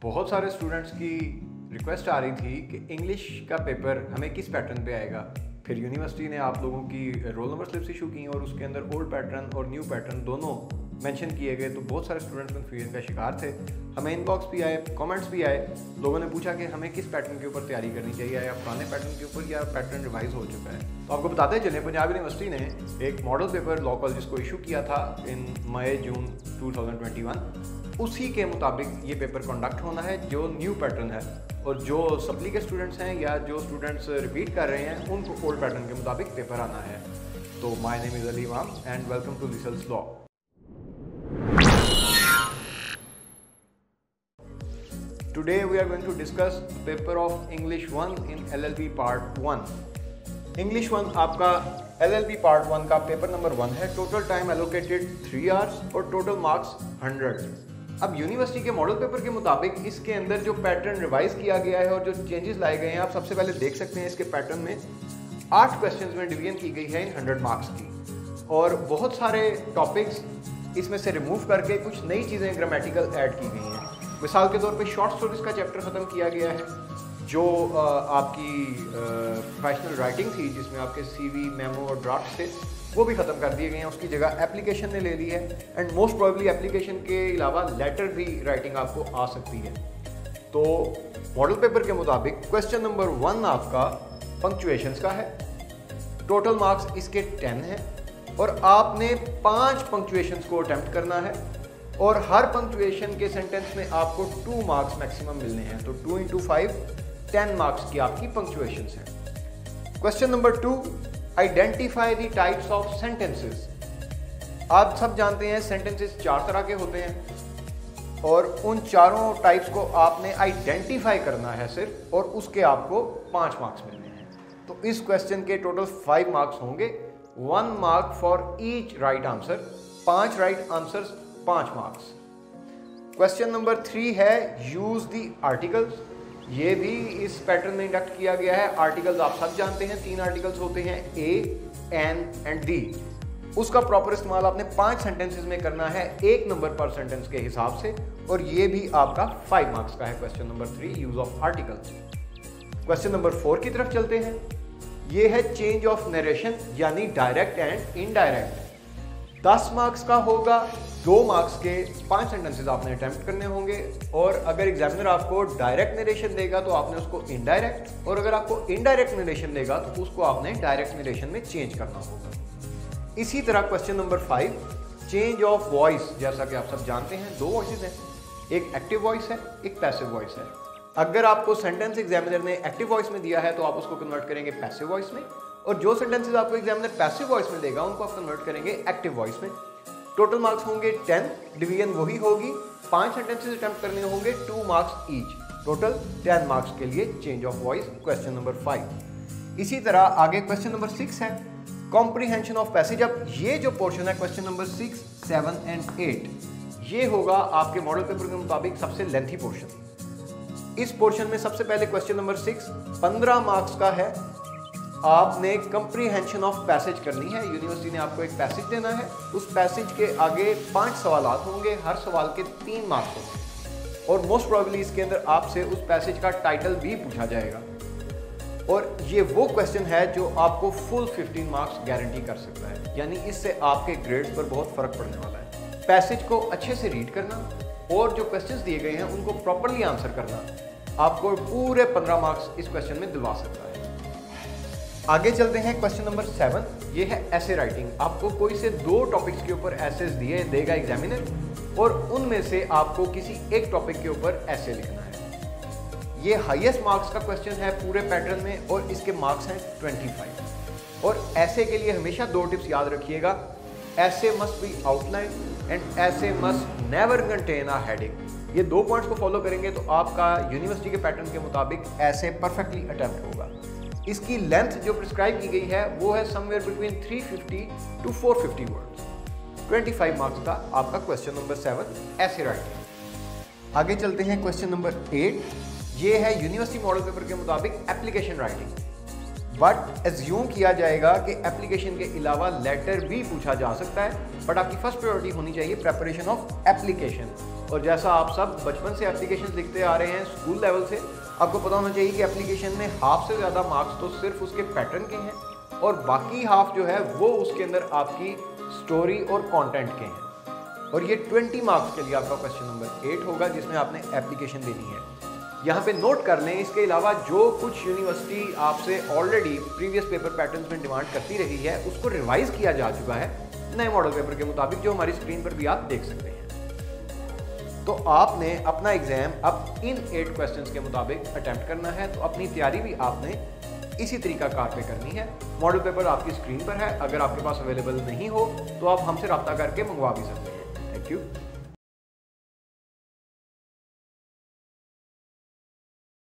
बहुत सारे स्टूडेंट्स की रिक्वेस्ट आ रही थी कि इंग्लिश का पेपर हमें किस पैटर्न पे आएगा। फिर यूनिवर्सिटी ने आप लोगों की रोल नंबर स्लिप्स इशू की और उसके अंदर ओल्ड पैटर्न और न्यू पैटर्न दोनों मेंशन किए गए, तो बहुत सारे स्टूडेंट्स कन्फ्यूजन का शिकार थे। हमें इनबॉक्स भी आए, कमेंट्स भी आए, लोगों ने पूछा कि हमें किस पैटर्न के ऊपर तैयारी करनी चाहिए, या पुराने पैटर्न के ऊपर या पैटर्न रिवाइज हो चुका है। तो आपको बताते चलें, पंजाब यूनिवर्सिटी ने एक मॉडल पेपर लॉ कॉलेज को इशू किया था इन मई-जून 2021। उसी के मुताबिक ये पेपर कंडक्ट होना है जो न्यू पैटर्न है, और जो सप्ली के स्टूडेंट्स हैं या जो स्टूडेंट्स रिपीट कर रहे हैं उनको ओल्ड पैटर्न के मुताबिक पेपर आना है। तो my name is Ali Imam and welcome to Lissel's law. Today we are going to discuss paper of English 1 in LLB Part 1. English 1 आपका LLB Part 1 का पेपर नंबर 1 है। टोटल टाइम एलोकेटेड 3 आवर्स और total marks 100। अब university के model paper के मुताबिक इसके अंदर जो पैटर्न रिवाइज किया गया है और जो चेंजेस लाए गए हैं, आप सबसे पहले देख सकते हैं इसके पैटर्न में 8 क्वेश्चंस में डिवीजन की गई है इन 100 मार्क्स की, और बहुत सारे टॉपिक्स इसमें से रिमूव करके कुछ नई चीज़ें ग्रामेटिकल ऐड की गई हैं। मिसाल के तौर पे शॉर्ट स्टोरीज का चैप्टर ख़त्म किया गया है, जो आपकी प्रोफेशनल राइटिंग थी जिसमें आपके सीवी, मेमो और ड्राफ्ट थे, वो भी ख़त्म कर दिए गए हैं। उसकी जगह एप्लीकेशन ने ले ली है, एंड मोस्ट प्रोबेबली एप्लीकेशन के अलावा लेटर भी राइटिंग आपको आ सकती है। तो मॉडल पेपर के मुताबिक क्वेश्चन नंबर 1 आपका पंक्चुएशंस का है। टोटल मार्क्स इसके 10 हैं और आपने 5 पंक्चुएशंस को अटेम्प्ट करना है, और हर पंक्चुएशन के सेंटेंस में आपको 2 मार्क्स मैक्सिमम मिलने हैं। तो 2 × 5 10 मार्क्स की आपकी पंक्चुएशंस हैं। Question number 2, identify the types of sentences. आप सब जानते हैं सेंटेंसेस 4 तरह के होते हैं, और उन चारों टाइप्स को आपने आइडेंटिफाई करना है सिर्फ, और उसके आपको 5 मार्क्स मिलने हैं। तो इस क्वेश्चन के टोटल 5 मार्क्स होंगे, 1 mark for each right answer. 5 right answers 5 marks. Question number 3 है यूज द आर्टिकल्स। ये भी इस पैटर्न में इंडक्ट किया गया है। आर्टिकल्स आप सब जानते हैं, 3 आर्टिकल्स होते हैं, ए, एन एंड दी। उसका प्रॉपर इस्तेमाल आपने 5 सेंटेंसेस में करना है, 1 नंबर पर सेंटेंस के हिसाब से, और ये भी आपका 5 मार्क्स का है। Question number 3, use of articles. Question number 4 की तरफ चलते हैं। ये है चेंज ऑफ नरेशन, यानी डायरेक्ट एंड इनडायरेक्ट। 10 मार्क्स का होगा, 2 मार्क्स के 5 सेंटेंसेस आपने अटेम्प्ट करने होंगे, और अगर एग्जामिनर आपको डायरेक्ट नरेशन देगा तो आपने उसको इनडायरेक्ट, और अगर आपको इनडायरेक्ट नरेशन देगा तो उसको आपने डायरेक्ट नरेशन में चेंज करना होगा। इसी तरह question number 5, change of voice. जैसा कि आप सब जानते हैं, 2 वॉइसेस हैं, एक एक्टिव वॉइस है, एक पैसिव वॉइस है। अगर आपको सेंटेंस एग्जामिनर ने एक्टिव वॉइस में दिया है तो आप उसको कन्वर्ट करेंगे पैसिव वॉइस में, और जो सेंटेंसेस आपको एग्जामिनर पैसिव वॉइस में देगा उनको आप कन्वर्ट करेंगे एक्टिव वॉइस में। टोटल मार्क्स होंगे 10, डिवीजन वही होगी, 5 सेंटेंसेस अटेम्प्ट करने होंगे, 2 मार्क्स ईच। टोटल 10 मार्क्स के लिए change of voice question number 5। इसी तरह आगे क्वेश्चन नंबर 6 है कॉम्प्रीहेंशन ऑफ पैसेज। अब ये जो पोर्शन है क्वेश्चन नंबर 6, 7 एंड 8, ये होगा आपके मॉडल पेपर के मुताबिक सबसे लेंथी पोर्शन। इस पोर्शन में सबसे पहले क्वेश्चन नंबर 6 15 मार्क्स का है। आपने कंप्रीहेंशन ऑफ पैसेज करनी है। यूनिवर्सिटी ने आपको एक पैसेज देना है, उस पैसेज के आगे 5 सवालात होंगे, हर सवाल के 3 मार्क्स होंगे, और मोस्ट प्रोबेबली इसके अंदर आपसे उस पैसेज का टाइटल भी पूछा जाएगा। और ये वो क्वेश्चन है जो आपको फुल 15 मार्क्स गारंटी कर सकता है, यानी इससे आपके ग्रेड्स पर बहुत फर्क पड़ने वाला है। पैसेज को अच्छे से रीड करना और जो क्वेश्चंस दिए गए हैं उनको प्रॉपर्ली आंसर करना आपको पूरे 15 मार्क्स इस क्वेश्चन में दिलवा सकता है। आगे चलते हैं क्वेश्चन नंबर 7, ये है ऐसे राइटिंग। आपको कोई से 2 टॉपिक्स के ऊपर ऐसेस दिए देगा एग्जामिनर, और उनमें से आपको किसी एक टॉपिक के ऊपर ऐसे लिखना है। ये हाईएस्ट मार्क्स का क्वेश्चन है पूरे पैटर्न में, और इसके मार्क्स हैं 25। और ऐसे के लिए हमेशा 2 टिप्स याद रखिएगा। ऐसे मस्ट बी आउटलाइन एंड ऐसे must never contain a heading. ये 2 पॉइंट्स को फॉलो करेंगे तो आपका यूनिवर्सिटी के पैटर्न के मुताबिक ऐसे परफेक्टली अटेम्प्ट होगा। इसकी लेंथ जो प्रिस्क्राइब की गई है वो है somewhere between 350 to 450 words. 25 marks का आपका क्वेश्चन नंबर 7 ऐसे राइटिंग। आगे चलते हैं क्वेश्चन नंबर 8, ये है यूनिवर्सिटी मॉडल पेपर के मुताबिक एप्लीकेशन राइटिंग। बट एज्यूम किया जाएगा कि एप्लीकेशन के अलावा लेटर भी पूछा जा सकता है, बट आपकी फर्स्ट प्रायोरिटी होनी चाहिए प्रेपरेशन ऑफ एप्लीकेशन। और जैसा आप सब बचपन से एप्लीकेशन लिखते आ रहे हैं स्कूल लेवल से, आपको पता होना चाहिए कि एप्लीकेशन में हाफ से ज़्यादा मार्क्स तो सिर्फ उसके पैटर्न के हैं और बाकी हाफ जो है वो उसके अंदर आपकी स्टोरी और कंटेंट के हैं। और ये 20 मार्क्स के लिए आपका क्वेश्चन नंबर 8 होगा जिसमें आपने एप्लीकेशन देनी है। यहाँ पे नोट कर लें, इसके अलावा जो कुछ यूनिवर्सिटी आपसे ऑलरेडी प्रीवियस पेपर पैटर्न्स में डिमांड करती रही है उसको रिवाइज किया जा चुका है नए मॉडल पेपर के मुताबिक, जो हमारी स्क्रीन पर भी आप देख सकते हैं। तो आपने अपना एग्जाम अब इन 8 क्वेश्चंस के मुताबिक अटेम्प्ट करना है, तो अपनी तैयारी भी आपने इसी तरीकाकार पे करनी है। मॉडल पेपर आपकी स्क्रीन पर है, अगर आपके पास अवेलेबल नहीं हो तो आप हमसे रब्ता करके मंगवा भी सकते हैं। Thank you.